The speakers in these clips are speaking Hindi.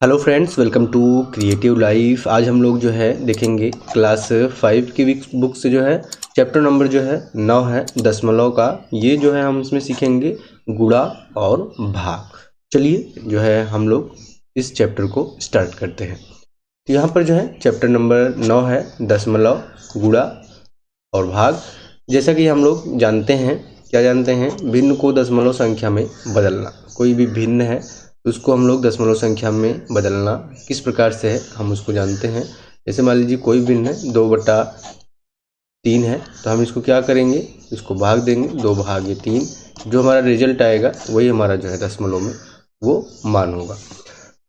Hello friends, welcome to creative life. आज हम लोग जो है देखेंगे क्लास 5 की बुक से जो है चैप्टर नंबर जो है 9 है दशमलव का। ये जो है हम इसमें सीखेंगे गुणा और भाग। चलिए जो है हम लोग इस चैप्टर को स्टार्ट करते हैं। तो यहाँ पर जो है चैप्टर नंबर 9 है दशमलव, गुणा और भाग। जैसा कि हम लोग जानते हैं, क्या जानते हैं, भिन्न को दशमलव संख्या में बदलना। कोई भी भिन्न है तो उसको हम लोग दशमलव संख्या में बदलना किस प्रकार से है हम उसको जानते हैं। जैसे मान लीजिए कोई भिन्न है 2/3 है, तो हम इसको क्या करेंगे, इसको भाग देंगे 2/3। जो हमारा रिजल्ट आएगा वही हमारा जो है दशमलव में वो मान होगा।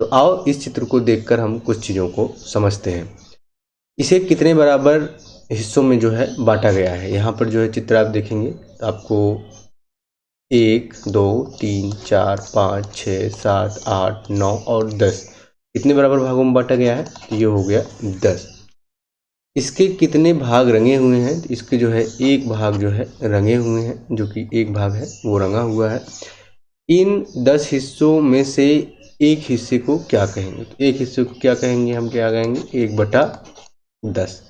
तो आओ इस चित्र को देखकर हम कुछ चीज़ों को समझते हैं। इसे कितने बराबर हिस्सों में जो है बांटा गया है। यहाँ पर जो है चित्र आप देखेंगे तो आपको 1 2 3 4 5 6 7 8 9 और 10 कितने बराबर भागों में बांटा गया है, तो ये हो गया 10। इसके कितने भाग रंगे हुए हैं, तो इसके जो है एक भाग जो है रंगे हुए हैं, जो कि एक भाग है वो रंगा हुआ है। इन 10 हिस्सों में से एक हिस्से को क्या कहेंगे, तो एक हिस्से को क्या कहेंगे, हम क्या कहेंगे 1/10।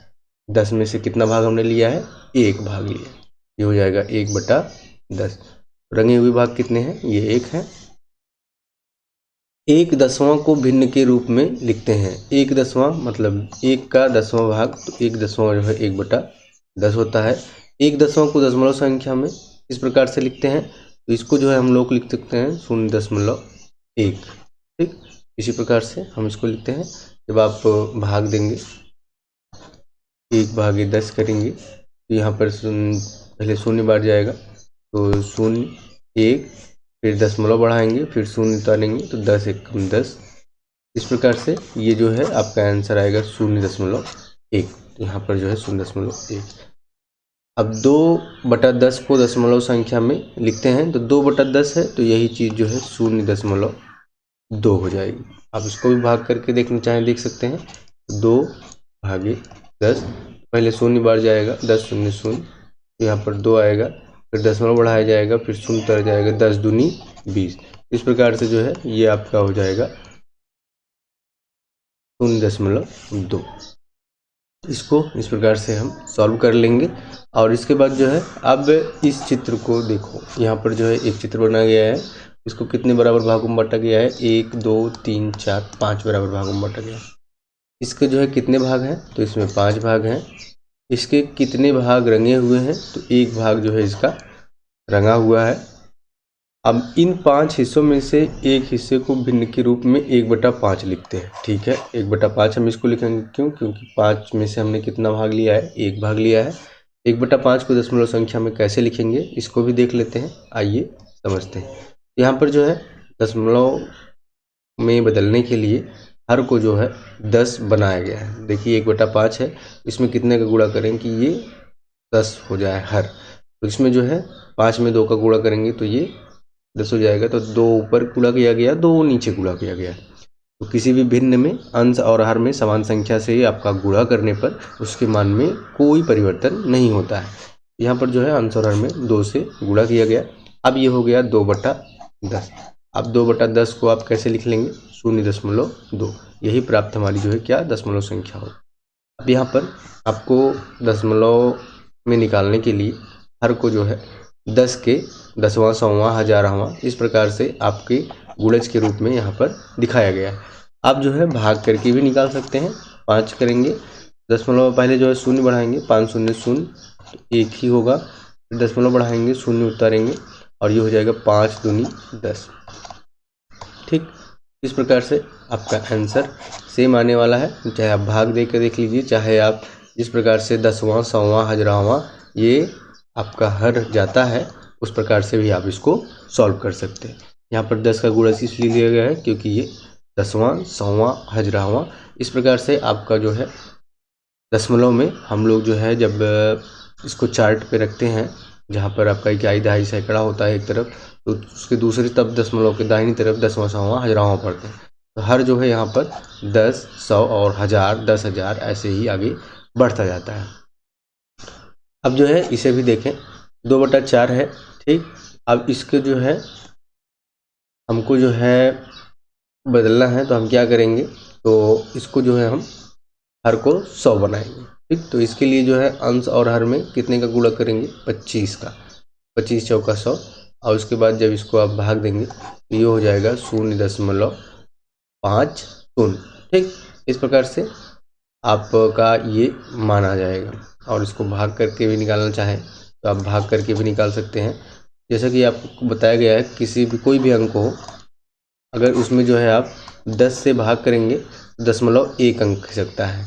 10 में से कितना भाग हमने लिया है, एक भाग लिया, ये हो जाएगा 1/10। रंगे हुए भाग कितने हैं, ये एक है। 1/10वां को भिन्न के रूप में लिखते हैं। 1/10वां मतलब 1 का 10वां भाग, तो 1/10वां जो है 1/10 होता है। 1/10वां को दशमलव संख्या में इस प्रकार से लिखते हैं, तो इसको जो है हम लोग लिख सकते हैं 0.1। ठीक, इसी प्रकार से हम इसको लिखते हैं। जब आप भाग देंगे 1/10 करेंगे तो यहाँ पर पहले शून्य बार जाएगा, तो 0 1, फिर दशमलव बढ़ाएंगे, फिर शून्य उतारेंगे तो 10 एकम 10। इस प्रकार से ये जो है आपका आंसर आएगा 0.1। तो यहाँ पर जो है 0.1। अब 2/10 को दशमलव संख्या में लिखते हैं, तो 2/10 है तो यही चीज़ जो है 0.2 हो जाएगी। आप इसको भी भाग करके देखना चाहें देख सकते हैं। 2/10, पहले शून्य बार जाएगा, 10 0 0, तो यहाँ पर 2 आएगा, फिर दशमलव बढ़ाया जाएगा, फिर शून्य उतर जाएगा, 10 दूनी 20। इस प्रकार से जो है ये आपका हो जाएगा 0.2। इसको इस प्रकार से हम सॉल्व कर लेंगे। और इसके बाद जो है अब इस चित्र को देखो, यहाँ पर जो है एक चित्र बना गया है। इसको कितने बराबर भागों में बांटा गया है, 1 2 3 4 5 बराबर भागों में बांटा गया है। इसके जो है कितने भाग हैं, तो इसमें 5 भाग हैं। इसके कितने भाग रंगे हुए हैं, तो एक भाग जो है इसका रंगा हुआ है। अब इन 5 हिस्सों में से एक हिस्से को भिन्न के रूप में 1/5 लिखते हैं। ठीक है, 1/5 हम इसको लिखेंगे, क्यों, क्योंकि 5 में से हमने कितना भाग लिया है, एक भाग लिया है। 1/5 को दशमलव संख्या में कैसे लिखेंगे इसको भी देख लेते हैं, आइए समझते हैं। यहाँ पर जो है दशमलव में बदलने के लिए हर को जो है 10 बनाया गया है। देखिए 1/5 है, इसमें कितने का गुणा करें कि ये 10 हो जाए हर। तो इसमें जो है 5 में 2 का गुणा करेंगे तो ये 10 हो जाएगा। तो 2 ऊपर गुणा किया गया, 2 नीचे गुणा किया गया। तो किसी भी भिन्न में अंश और हर में समान संख्या से आपका गुणा करने पर उसके मान में कोई परिवर्तन नहीं होता है। यहाँ पर जो है अंश और हर में 2 से गुणा किया गया। अब ये हो गया 2/10। अब 2/10 को आप कैसे लिख लेंगे, 0.2। यही प्राप्त हमारी जो है क्या दशमलव संख्या हो। अब यहाँ पर आपको दशमलव में निकालने के लिए हर को जो है 10 के 10वां 100वां 1000वां इस प्रकार से आपके गुणज के रूप में यहाँ पर दिखाया गया है। आप जो है भाग करके भी निकाल सकते हैं। 5 करेंगे, दशमलव पहले जो है शून्य बढ़ाएंगे, 5 0 0 तो 1 ही होगा, फिर दशमलव बढ़ाएंगे, शून्य उतारेंगे और ये हो जाएगा 5 दूनी 10। ठीक, इस प्रकार से आपका आंसर सेम आने वाला है। चाहे आप भाग दे कर देख लीजिए, चाहे आप जिस प्रकार से 10वां 100वां 1000वां ये आपका हर जाता है उस प्रकार से भी आप इसको सॉल्व कर सकते हैं। यहाँ पर 10 का गुणज इसलिए लिया गया है क्योंकि ये 10वां 100वां 1000वां इस प्रकार से आपका जो है दशमलव में हम लोग जो है जब इसको चार्ट पे रखते हैं, जहाँ पर आपका इकाई दहाई सैकड़ा होता है एक तरफ, तो उसके दूसरी तब दशमलव के दाहिनी तरफ 10वां 100वां 1000वां पढ़ते हैं। तो हर जो है यहाँ पर 10 100 और 1000 10,000 ऐसे ही आगे बढ़ता जाता है। अब जो है इसे भी देखें, 2/4 है। ठीक, अब इसके जो है हमको जो है बदलना है तो हम क्या करेंगे, तो इसको जो है हम हर को 100 बनाएंगे। ठीक, तो इसके लिए जो है अंश और हर में कितने का गुणा करेंगे, 25 का, 25 चौका 100, और उसके बाद जब इसको आप भाग देंगे तो ये हो जाएगा 0.50। ठीक, इस प्रकार से आपका ये मान आ जाएगा। और इसको भाग करके भी निकालना चाहें तो आप भाग करके भी निकाल सकते हैं। जैसा कि आपको बताया गया है, किसी भी कोई भी अंक हो, अगर उसमें जो है आप 10 से भाग करेंगे तो 0.1 अंक सकता है।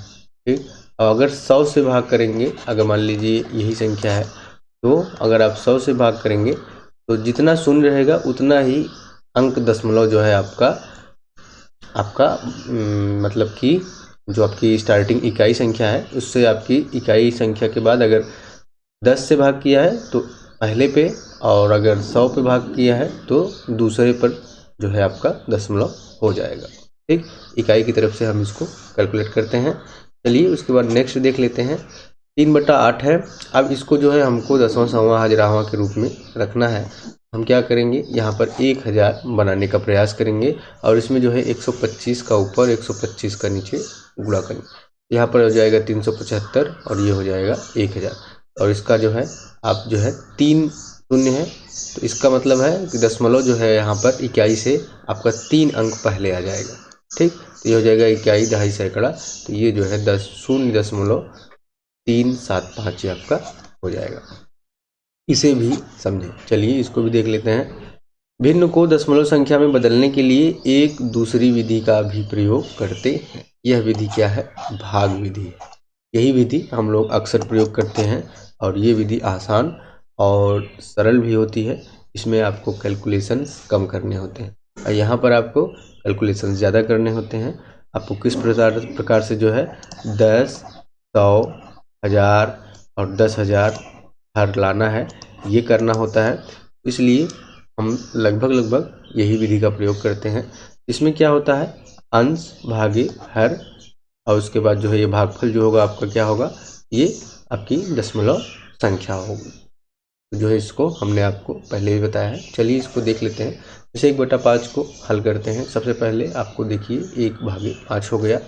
ठीक, और अगर 100 से भाग करेंगे, अगर मान लीजिए यही संख्या है, तो अगर आप 100 से भाग करेंगे तो जितना शून्य रहेगा उतना ही अंक दशमलव जो है आपका मतलब कि जो आपकी स्टार्टिंग इकाई संख्या है, उससे आपकी इकाई संख्या के बाद अगर 10 से भाग किया है तो पहले पे, और अगर 100 पे भाग किया है तो दूसरे पर जो है आपका दशमलव हो जाएगा। ठीक, इकाई की तरफ से हम इसको कैलकुलेट करते हैं। चलिए उसके बाद नेक्स्ट देख लेते हैं। 3/8 है। अब इसको जो है हमको दसवां सवां हजरावां के रूप में रखना है। हम क्या करेंगे, यहाँ पर 1000 बनाने का प्रयास करेंगे और इसमें जो है 125 का ऊपर 125 का नीचे गुणा करेंगे। यहाँ पर हो जाएगा 375 और ये हो जाएगा 1000। और इसका जो है आप जो है 3 शून्य है, तो इसका मतलब है कि दशमलव जो है यहाँ पर इकाई से आपका 3 अंक पहले आ जाएगा। ठीक, तो ये हो जाएगा इकाई दहाई सैकड़ा, तो ये जो है 0.375 आपका हो जाएगा। इसे भी समझें। चलिए इसको भी देख लेते हैं। भिन्न को दशमलव संख्या में बदलने के लिए एक दूसरी विधि का भी प्रयोग करते हैं। यह विधि क्या है, भाग विधि। यही विधि हम लोग अक्सर प्रयोग करते हैं और ये विधि आसान और सरल भी होती है। इसमें आपको कैलकुलेशन कम करने होते हैं और यहाँ पर आपको कैलकुलेशन ज़्यादा करने होते हैं। आपको किस प्रकार से जो है 10, 100, 1000 और 10,000 हर लाना है, ये करना होता है। इसलिए हम लगभग यही विधि का प्रयोग करते हैं। इसमें क्या होता है, अंश भागे हर, और उसके बाद जो है ये भागफल जो होगा आपका क्या होगा, ये आपकी दशमलव संख्या होगी। तो जो है इसको हमने आपको पहले ही बताया है। चलिए इसको देख लेते हैं। जैसे 1/5 को हल करते हैं। सबसे पहले आपको देखिए 1/5 हो गया।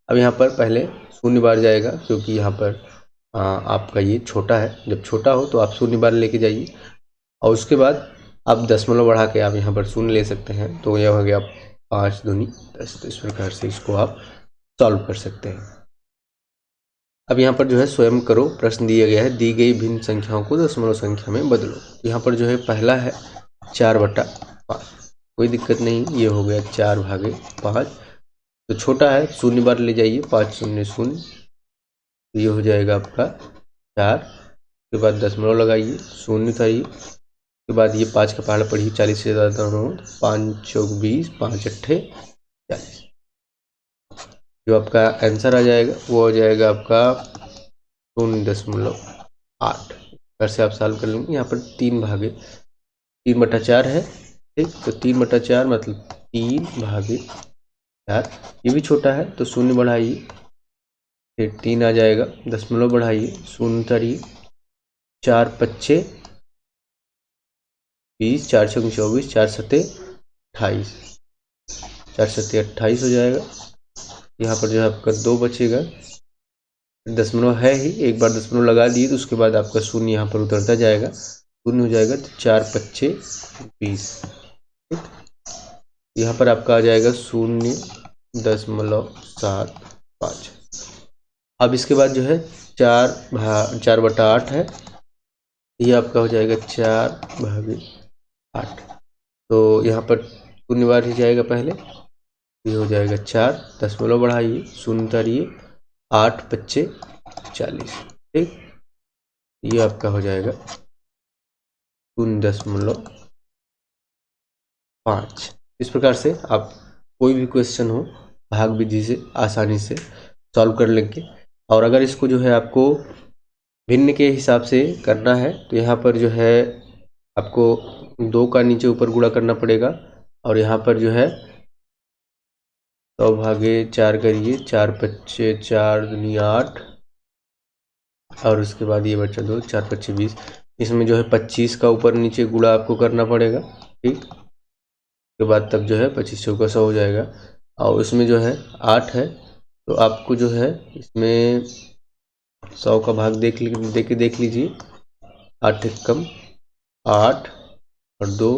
अब यहाँ पर पहले शून्य बार जाएगा, क्योंकि यहाँ पर आपका ये छोटा है। जब छोटा हो तो आप शून्य बार लेके जाइए और उसके बाद आप दशमलव बढ़ा के आप यहाँ पर शून्य ले सकते हैं। तो यह हो गया 5 दूनी 10। तो इस प्रकार से इसको आप सॉल्व कर सकते हैं। अब यहाँ पर जो है स्वयं करो प्रश्न दिया गया है, दी गई भिन्न संख्याओं को दशमलव संख्या में बदलो। यहाँ पर जो है पहला है 4/5, कोई दिक्कत नहीं, ये हो गया 4/5। तो छोटा है, शून्य बार ले जाइए, 5 शून्य शून्य, ये हो जाएगा आपका 4। के बाद दशमलव लगाइए, शून्य उतारिए, के बाद ये 5 का पहाड़ पढ़िए, 40 से ज़्यादा नोट, 5 चौक 20, 5 अट्ठे 40। जो आपका आंसर आ जाएगा वो हो जाएगा आपका 0.8। घर से आप सॉल्व कर लेंगे। यहाँ पर 3/4 है। ठीक, तो 3/4 मतलब 3/4। ये भी छोटा है तो शून्य बढ़ाइए, फिर 3 आ जाएगा, दशमलव बढ़ाइए, शून्य उतारिए, 4 पच्चे 20, 4 छक 24, 4 सत्ते 28, 4 सत्ते 28 हो जाएगा। यहाँ पर जो है आपका 2 बचेगा, दशमलव है ही, एक बार दशमलव लगा दिए तो उसके बाद आपका शून्य यहाँ पर उतरता जाएगा, शून्य हो जाएगा। तो 4 पच्चे 20। यहाँ पर आपका आ जाएगा 0.75। अब इसके बाद जो है 4/8 है, ये आपका हो जाएगा 4/8। तो यहाँ पर शून्य बार ही जाएगा पहले, ये हो जाएगा 4, दशमलव बढ़ाइए, शून्य उतारिए, 8 पच्चे 40। ठीक, ये आपका हो जाएगा 0.5। इस प्रकार से आप कोई भी क्वेश्चन हो भाग विधि से आसानी से सॉल्व कर लेंगे। और अगर इसको जो है आपको भिन्न के हिसाब से करना है तो यहाँ पर जो है आपको 2 का नीचे ऊपर गुणा करना पड़ेगा और यहाँ पर जो है 100/4 करिए, 4 पच्चे 4 दूनी 8 और उसके बाद ये बचा 2, 4 पच्चे 20। इसमें जो है 25 का ऊपर नीचे गुणा आपको करना पड़ेगा। ठीक, उसके बाद तब जो है 25 चौका 100 हो जाएगा। और इसमें जो है 8 है, तो आपको जो है इसमें 100 का भाग देख लीजिए। 8 एकम 8 और 2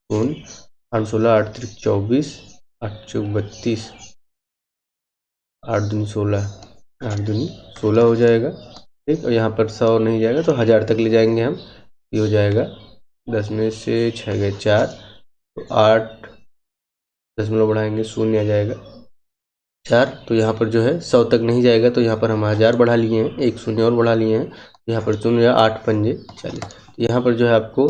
गुण 8 16 8 3 24 8 चौक 32 8 दूनी 16 8 दूनी 16 हो जाएगा। ठीक, और यहाँ पर 100 नहीं जाएगा तो 1000 तक ले जाएंगे हम। ये हो जाएगा 10 में से 6 गए 4, तो 8 दशमलव बढ़ाएंगे 0 आ जाएगा 4। तो यहाँ पर जो है 100 तक नहीं जाएगा, तो यहाँ पर हम 1000 बढ़ा लिए हैं, एक शून्य और बढ़ा लिए हैं। यहाँ पर 0 8 पंजे 40। यहाँ पर जो है आपको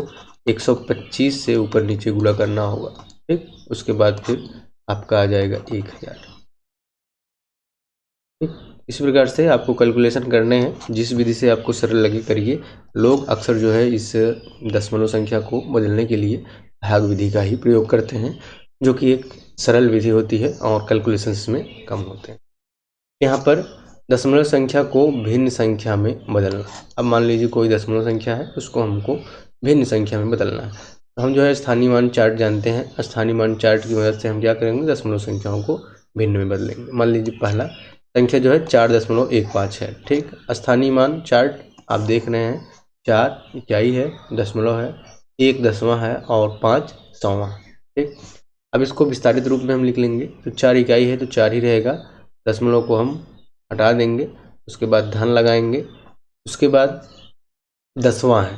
125 से ऊपर नीचे गुणा करना होगा। ठीक, उसके बाद फिर आपका आ जाएगा 1000। ठीक, इस प्रकार से आपको कैलकुलेशन करने हैं। जिस विधि से आपको सरल लगे करिए। लोग अक्सर जो है इस दशमलव संख्या को बदलने के लिए भाग विधि का ही प्रयोग करते हैं, जो कि एक सरल विधि होती है और कैलकुलेशंस में कम होते हैं। यहाँ पर दशमलव संख्या को भिन्न संख्या में बदलना। अब मान लीजिए कोई दशमलव संख्या है, उसको हमको भिन्न संख्या में बदलना है। तो हम जो है स्थानीय मान चार्ट जानते हैं। स्थानीय मान चार्ट की मदद से हम क्या करेंगे, दशमलव संख्याओं को भिन्न में बदलेंगे। मान लीजिए पहला संख्या जो है 4.15 है। ठीक, स्थानीय मान चार्ट आप देख रहे हैं, 4 इकाई है, दशमलव है, 1 दसवां है और 5 सौवां। ठीक, अब इसको विस्तारित रूप में हम लिख लेंगे। तो 4 इकाई है तो 4 ही रहेगा, दशमलव को हम हटा देंगे, उसके बाद धन लगाएंगे। उसके बाद दसवां है,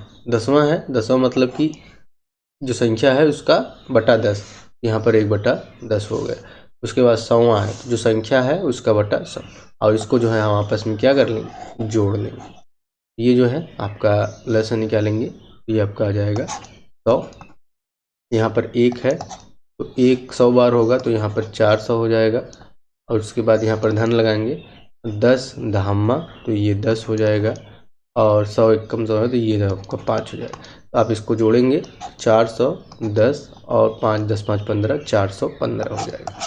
दसवां मतलब कि जो संख्या है उसका बटा 10, यहाँ पर 1/10 हो गया। उसके बाद सौवां है, जो संख्या है उसका बटा 100, और इसको जो है हम आपस में क्या कर लेंगे, जोड़ लेंगे। ये जो है आपका लसन निकालेंगे, ये आपका आ जाएगा 100। यहाँ पर 1 है तो 1 100 बार होगा, तो यहाँ पर 400 हो जाएगा। और उसके बाद यहाँ पर धन लगाएंगे, 10 दहम्मा, तो ये 10 हो जाएगा। और 100 एकम 100 है तो ये आपका 5 हो जाएगा। तो आप इसको जोड़ेंगे, 410 और 5 10 5 15 415 हो जाएगा।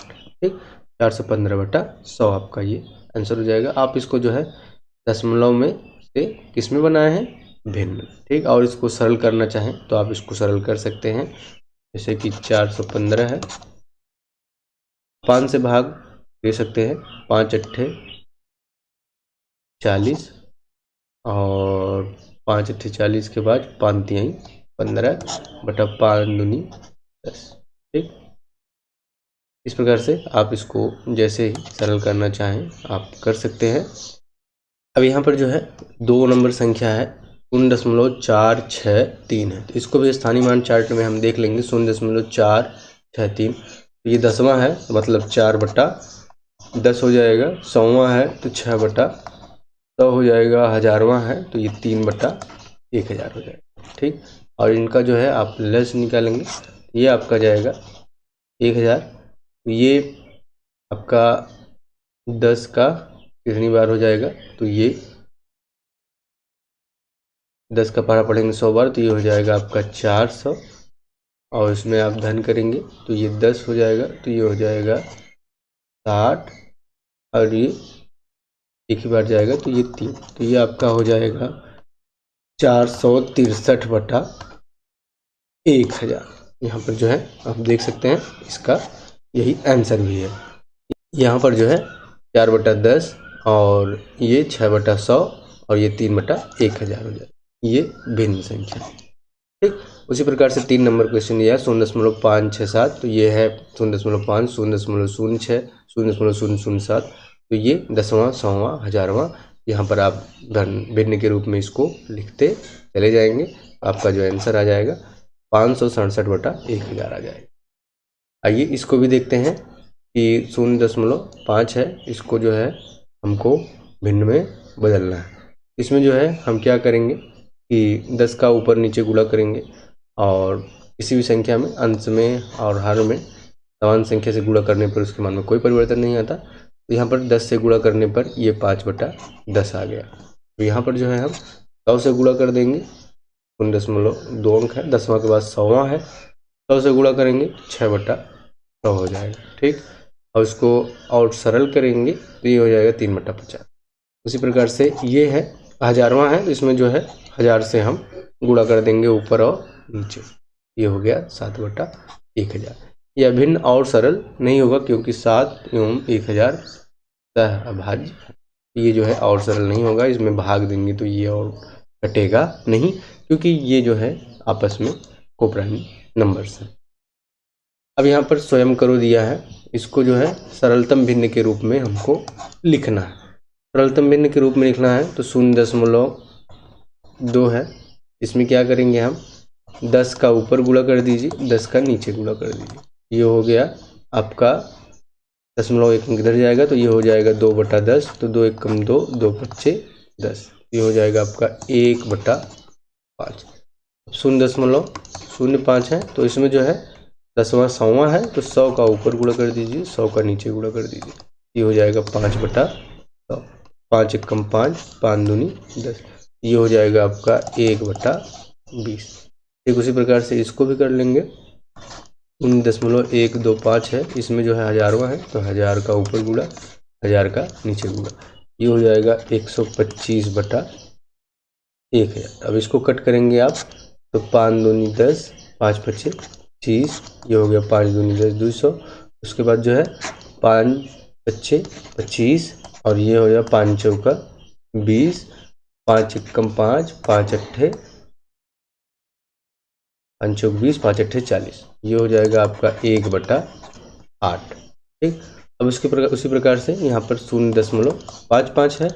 ठीक, 415/100 आपका ये आंसर हो जाएगा। आप इसको जो है दशमलव में से किस में बनाए हैं, भिन्न। ठीक, और इसको सरल करना चाहें तो आप इसको सरल कर सकते हैं। जैसे कि 415 है, 5 से भाग दे सकते हैं, 5 अट्ठे 40 और 5 अट्ठे 40 के बाद 5 तिहाई 15/5 दूनी 10। ठीक, इस प्रकार से आप इसको जैसे ही सरल करना चाहें आप कर सकते हैं। अब यहाँ पर जो है 2 नंबर संख्या है 0.463 है, तो इसको भी स्थानीय मान चार्ट में हम देख लेंगे। 0.463, तो ये दसवां है तो मतलब 4/10 हो जाएगा। सौवां है तो 6/100 हो जाएगा। हजारवां है तो ये 3/1000 हो जाएगा। ठीक, और इनका जो है आप लस निकालेंगे, ये आपका जाएगा 1000। तो ये आपका 10 का कितनी बार हो जाएगा, तो ये 10 का पारा पढ़ेंगे 100 बार, तो ये हो जाएगा आपका 400। और इसमें आप धन करेंगे तो ये 10 हो जाएगा, तो ये हो जाएगा 60, और ये एक ही बार जाएगा तो ये 3, तो ये आपका हो जाएगा 463/1000। यहाँ पर जो है आप देख सकते हैं इसका यही आंसर भी है। यहाँ पर जो है 4/10 और ये 6/100 और ये 3/1000 हो जाएगा, ये भिन्न संख्या। ठीक, उसी प्रकार से 3 नंबर क्वेश्चन दिया है 0.567, तो ये है 0.5 0.06 0.007, तो ये दसवां सौवां हजारवां। यहाँ पर आप भिन्न के रूप में इसको लिखते चले जाएंगे, आपका जो आंसर आ जाएगा 567/1000 आ जाएगा। आइए इसको भी देखते हैं कि 0.5 है, इसको जो है हमको भिन्न में बदलना है। इसमें जो है हम क्या करेंगे कि 10 का ऊपर नीचे गुणा करेंगे, और किसी भी संख्या में अंश में और हर में समान संख्या से गुणा करने पर उसके मान में कोई परिवर्तन नहीं आता। तो यहाँ पर 10 से गुणा करने पर ये 5/10 आ गया। तो यहाँ पर जो है हम 100 से गुणा कर देंगे, 0.2 अंक है, 10वां के बाद 100वां है, 100 से गुणा करेंगे 6/100 हो जाएगा। ठीक, और इसको और सरल करेंगे तो ये हो जाएगा 3/50। उसी प्रकार से ये है हजारवां है, तो इसमें जो है 1000 से हम गुणा कर देंगे ऊपर और नीचे, ये हो गया 7/1000। यह अभिन्न और सरल नहीं होगा क्योंकि 7 एवं 1000 सहअभाज्य, ये जो है और सरल नहीं होगा, इसमें भाग देंगे तो ये और कटेगा नहीं, क्योंकि ये जो है आपस में कोप्राइम नंबर्स हैं। अब यहाँ पर स्वयं करो दिया है, इसको जो है सरलतम भिन्न के रूप में हमको लिखना है। सरलतम भिन्न के रूप में लिखना है तो 0.2 है, इसमें क्या करेंगे हम 10 का ऊपर गुणा कर दीजिए, 10 का नीचे गुणा कर दीजिए, ये हो गया आपका 0.1 इधर जाएगा तो ये हो जाएगा 2/10, तो 2 × 2 2 × 5 10, ये हो जाएगा आपका 1/5। 0.05 है तो इसमें जो है 10वां 100वां है तो 100 का ऊपर गुणा कर दीजिए, 100 का नीचे गुणा कर दीजिए, ये हो जाएगा 5/100, 5 × 5 5 दूनी 10, ये हो जाएगा आपका 1/20। ठीक उसी प्रकार से इसको भी कर लेंगे। 0.125 है, इसमें जो है हजारवां है तो 1000 का ऊपर गुणा 1000 का नीचे गुणा, ये हो जाएगा 125/1000। अब इसको कट करेंगे आप तो 5 दूनी 10, 5 × 5 = 25, ये हो गया 5 दूनी 10 200। उसके बाद जो है 5 × 5 = 25 और ये हो गया 5 × 4 = 20, 5 × 5 5 × 8 5 × 20 5 × 8 40, ये हो जाएगा आपका 1/8। ठीक, अब उसी प्रकार से यहाँ पर 0.55 है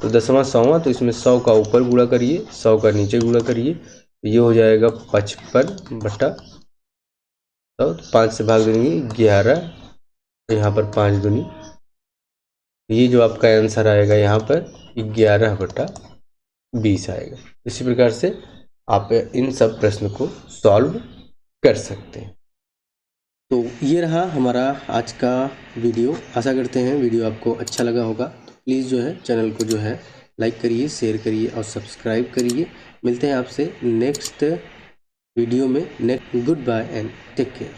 तो 10वां 100वां तो इसमें 100 का ऊपर गुणा करिए, 100 का नीचे गुणा करिए, तो ये हो जाएगा 55/100, तो 5 से भाग देंगे 11, तो यहाँ पर 5 दूनी, ये जो आपका आंसर आएगा यहाँ पर 11/20 आएगा। इसी प्रकार से आप इन सब प्रश्न को सॉल्व कर सकते हैं। तो ये रहा हमारा आज का वीडियो। आशा करते हैं वीडियो आपको अच्छा लगा होगा, तो प्लीज़ जो है चैनल को जो है लाइक करिए, शेयर करिए और सब्सक्राइब करिए। मिलते हैं आपसे नेक्स्ट वीडियो में। Good bye and take care.